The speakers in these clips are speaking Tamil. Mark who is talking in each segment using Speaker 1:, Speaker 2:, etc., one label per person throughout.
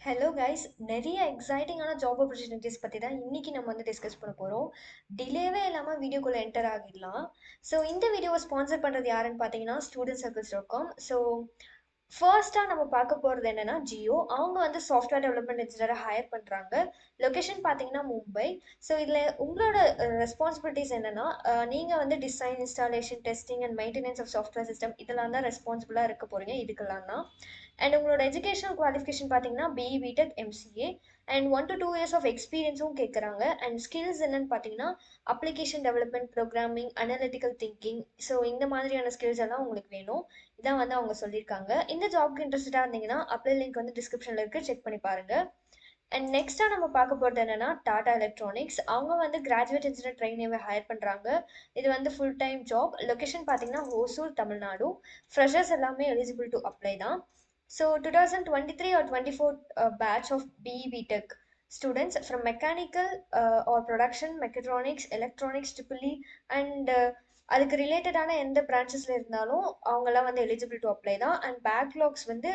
Speaker 1: ஹலோ கைஸ், நிறைய எக்ஸைட்டிங்கான ஜாப் ஆப்பர்ச்சுனிட்டிஸ் பற்றி தான் இன்னைக்கு நம்ம வந்து டிஸ்கஸ் பண்ண போகிறோம். டிலேவே இல்லாமல் வீடியோக்குள்ளே என்டர் ஆகிடலாம். ஸோ இந்த வீடியோவை ஸ்பான்சர் பண்ணுறது யாருன்னு பார்த்தீங்கன்னா studentcircles.com. ஸோ ஃபர்ஸ்ட்டாக நம்ம பார்க்க போகிறது என்னன்னா ஜியோ. அவங்க வந்து சாஃப்ட்வேர் டெவலப்மெண்ட் இன்ஜினியரை ஹையர் பண்ணுறாங்க. லொக்கேஷன் பார்த்தீங்கன்னா மும்பை. ஸோ இதில் உங்களோட ரெஸ்பான்சிபிலிட்டிஸ் என்னன்னா, நீங்கள் வந்து design, installation, testing and maintenance of software system இதெல்லாம் தான் ரெஸ்பான்சிபிளாக இருக்க போகிறீங்க. இதுக்கெல்லாம் தான். அண்ட் உங்களோட எஜுகேஷனல் குவாலிஃபிகேஷன் பார்த்தீங்கன்னா BE BTech MCA and 1 to 2 years of எக்ஸ்பீரியன்ஸும் கேட்குறாங்க. அண்ட் ஸ்கில்ஸ் என்னன்னு பார்த்தீங்கன்னா application development, programming, analytical thinking. So இந்த மாதிரியான ஸ்கில்ஸ் எல்லாம் உங்களுக்கு வேணும். இதான் வந்து அவங்க சொல்லியிருக்காங்க. இந்த ஜாப்க்கு இன்ட்ரெஸ்டடாக இருந்தீங்கன்னா அப்ளை லிங்க் வந்து டிஸ்கிரிப்ஷனில் இருக்குது, செக் பண்ணி பாருங்க. அண்ட் நெக்ஸ்ட்டாக நம்ம பார்க்க போகிறது என்னன்னா டாடா எலக்ட்ரானிக்ஸ். அவங்க வந்து கிராஜுவேட் இன்ஜினியர் ட்ரெயினியை ஹையர் பண்ணுறாங்க. இது வந்து ஃபுல் டைம் ஜாப். லொக்கேஷன் பார்த்தீங்கன்னா ஹோசூர், தமிழ்நாடு. ஃப்ரெஷர்ஸ் எல்லாமே எலிஜிபிள் டு அப்ளை தான். So 2023 or 24 batch of BE BTech students from mechanical or production, mechatronics, electronics, triple E and அதுக்கு ரிலேட்டடான எந்த பிரான்ச்சஸில் இருந்தாலும் அவங்கெல்லாம் வந்து எலிஜிபிள் டு அப்ளை தான். அண்ட் பேக்லாக்ஸ் வந்து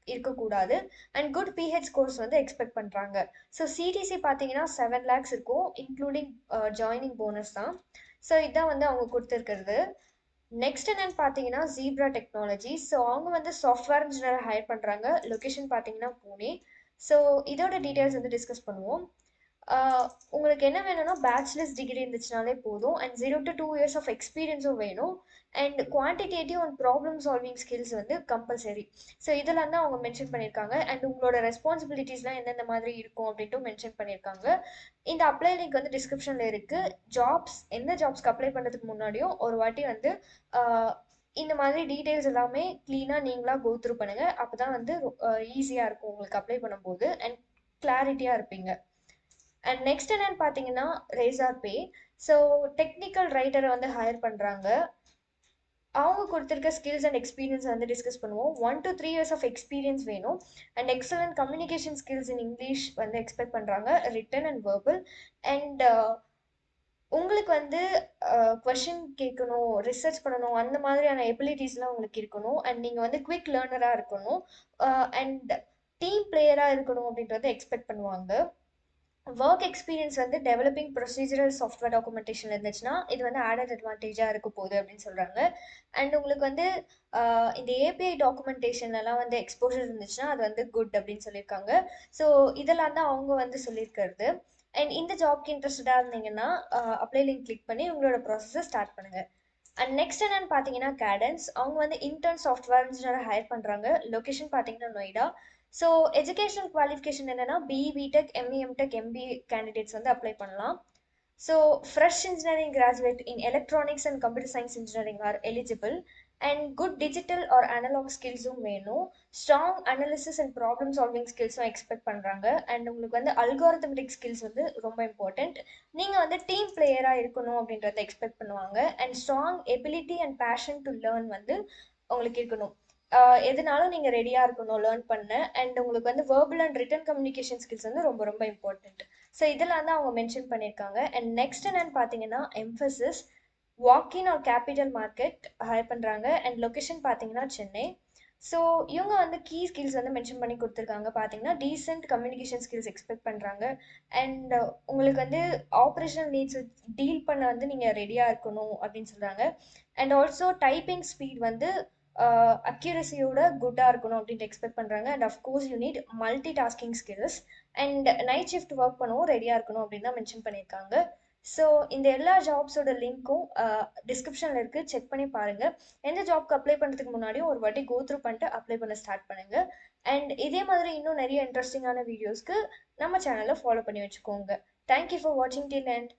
Speaker 1: இருக்கக்கூடாது. அண்ட் குட் பிஹெச் கோர்ஸ் வந்து எக்ஸ்பெக்ட் பண்ணுறாங்க. ஸோ சிடிசி பார்த்தீங்கன்னா 7 lakhs இருக்கும், இன்க்ளூடிங் ஜாயினிங் போனஸ் தான். ஸோ இதான் வந்து அவங்க கொடுத்துருக்கிறது. நெக்ஸ்ட் என்னன்னு பார்த்தீங்கன்னா ஜீப்ரா டெக்னாலஜி. ஸோ அவங்க வந்து சாஃப்ட்வேர் இன்ஜினியர் ஹையர் பண்ணுறாங்க. லொக்கேஷன் பார்த்தீங்கன்னா பூனே. ஸோ இதோட டீட்டெயில்ஸ் வந்து டிஸ்கஸ் பண்ணுவோம். உங்களுக்கு என்ன வேணும்னா பேச்சுலர்ஸ் டிகிரி இருந்துச்சுனாலே போதும். அண்ட் 0 to 2 years ஆஃப் எக்ஸ்பீரியன்ஸும் வேணும். And quantitative and problem solving skills வந்து கம்பல்சரி. ஸோ இதெல்லாம் தான் அவங்க மென்ஷன் பண்ணியிருக்காங்க. அண்ட் உங்களோட ரெஸ்பான்சிபிலிட்டிஸ்லாம் எந்தெந்த மாதிரி இருக்கும் அப்படின்ட்டு மென்ஷன் பண்ணியிருக்காங்க. இந்த அப்ளை லிங்க் வந்து டிஸ்கிரிப்ஷனில் இருக்குது. எந்த ஜாப்ஸ்க்கு அப்ளை பண்ணுறதுக்கு முன்னாடியும் ஒரு வாட்டி வந்து இந்த மாதிரி டீட்டெயில்ஸ் எல்லாமே க்ளீனாக நீங்களாக கோ த்ரூ பண்ணுங்கள். அப்போ தான் வந்து ஈஸியாக இருக்கும் உங்களுக்கு அப்ளை பண்ணும்போது. அண்ட் கிளாரிட்டியாக இருப்பீங்க. அண்ட் நெக்ஸ்ட் என்னன்னு பார்த்தீங்கன்னா ரேசார் பே. ஸோ டெக்னிக்கல் ரைட்டரை வந்து ஹையர் பண்ணுறாங்க. அவங்க கொடுத்துருக்க ஸ்கில்ஸ் அண்ட் எக்ஸ்பீரியன்ஸ் வந்து டிஸ்கஸ் பண்ணுவோம். 1 to 3 years ஆஃப் எக்ஸ்பீரியன்ஸ் வேணும். And excellent communication skills in English வந்து எக்ஸ்பெக்ட் பண்ணுறாங்க, ரிட்டன் அண்ட் வெர்பல். அண்ட் உங்களுக்கு வந்து கொஷின் கேட்கணும், ரிசர்ச் பண்ணணும், அந்த மாதிரியான எபிலிட்டிஸ்லாம் உங்களுக்கு இருக்கணும். அண்ட் நீங்கள் வந்து குவிக் லேர்னராக இருக்கணும். அண்ட் டீம் பிளேயராக இருக்கணும் அப்படின்றத எக்ஸ்பெக்ட் பண்ணுவாங்க. ஒர்க் எக்ஸ்பீரியன்ஸ் வந்து டெவலப்பிங் ப்ரொசீஜரல் சாஃப்ட்வேர் டாக்குமெண்டேஷன் இருந்துச்சுன்னா இது வந்து ஆடட் அட்வான்டேஜாக இருக்க போகுது அப்படின்னு சொல்கிறாங்க. அண்ட் உங்களுக்கு வந்து இந்த ஏபிஐ டாக்குமெண்டேஷன்லாம் வந்து எக்ஸ்போஷர் இருந்துச்சுன்னா அது வந்து குட் அப்படின்னு சொல்லியிருக்காங்க. ஸோ இதெல்லாம் தான் அவங்க வந்து சொல்லியிருக்கிறது. அண்ட் இந்த ஜாப்க்கு இன்ட்ரெஸ்டடாக இருந்தீங்கன்னா அப்ளை லிங்க் கிளிக் பண்ணி உங்களோட ப்ராசஸை ஸ்டார்ட் பண்ணுங்கள். அண்ட் நெக்ஸ்ட் என்னன்னு பார்த்தீங்கன்னா கேடன்ஸ். அவங்க வந்து இன்டர்ன் சாஃப்ட்வேர் இன்ஜினியர் ஹையர் பண்ணுறாங்க. லொக்கேஷன் பார்த்தீங்கன்னா நொய்டா. ஸோ எஜுகேஷனல் குவாலிஃபிகேஷன் என்னென்னா BE BTech ME MTech MBA candidates வந்து அப்ளை பண்ணலாம். So fresh engineering graduate in electronics and computer science engineering are eligible. And good digital or analog ஸ்கில்ஸும் வேணும். Strong analysis and problem solving ஸ்கில்ஸும் எக்ஸ்பெக்ட் பண்ணுறாங்க. அண்ட் உங்களுக்கு வந்து அல்காரிதமெட்டிக் ஸ்கில்ஸ் வந்து ரொம்ப இம்பார்ட்டண்ட். நீங்கள் வந்து டீம் பிளேயராக இருக்கணும் அப்படின்றத எக்ஸ்பெக்ட் பண்ணுவாங்க. And strong ability and passion to learn வந்து உங்களுக்கு இருக்கணும். எதுனாலும் நீங்கள் ரெடியாக இருக்கணும் லேர்ன் பண்ண. அண்ட் உங்களுக்கு வந்து verbal and return communication skills வந்து ரொம்ப ரொம்ப இம்பார்ட்டண்ட். ஸோ இதெல்லாம் தான் அவங்க மென்ஷன் பண்ணியிருக்காங்க. அண்ட் நெக்ஸ்ட் என்னன்னு பார்த்தீங்கன்னா எம்ஃபசிஸ் வாக்கின் ஆர் கேபிட்டல் மார்க்கெட் ஹையர் பண்ணுறாங்க. அண்ட் லொக்கேஷன் பார்த்தீங்கன்னா சென்னை. ஸோ இவங்க வந்து கீ ஸ்கில்ஸ் வந்து மென்ஷன் பண்ணி கொடுத்துருக்காங்க. பார்த்தீங்கன்னா டீசென்ட் கம்யூனிகேஷன் ஸ்கில்ஸ் எக்ஸ்பெக்ட் பண்ணுறாங்க. அண்ட் உங்களுக்கு வந்து ஆப்ரேஷனல் நீட்ஸ் டீல் பண்ண வந்து நீங்கள் ரெடியாக இருக்கணும் அப்படின்னு சொல்கிறாங்க. அண்ட் ஆல்சோ டைப்பிங் ஸ்பீட் வந்து அக்யூரஸியோட குட்டாக இருக்கணும் அப்படின்ட்டு எக்ஸ்பெக்ட் பண்ணுறாங்க. And of course you need multi tasking skills. And night shift work பண்ணவும் ரெடியாக இருக்கணும் அப்படின்னு தான் மென்ஷன் பண்ணியிருக்காங்க. ஸோ இந்த எல்லா ஜாப்ஸோட லிங்க்கும் டிஸ்கிரிப்ஷனில் இருக்குது, செக் பண்ணி பாருங்கள். எந்த ஜாப்க்கு அப்ளை பண்ணுறதுக்கு முன்னாடியும் ஒரு வாட்டி கோ த்ரூ பண்ணிட்டு அப்ளை பண்ண ஸ்டார்ட் பண்ணுங்கள். அண்ட் இதே மாதிரி இன்னும் நிறைய இன்ட்ரெஸ்டிங்கான வீடியோஸ்க்கு நம்ம சேனலை ஃபாலோ பண்ணி வச்சுக்கோங்க. தேங்க்யூ ஃபார் வாட்சிங் டில் எண்ட்.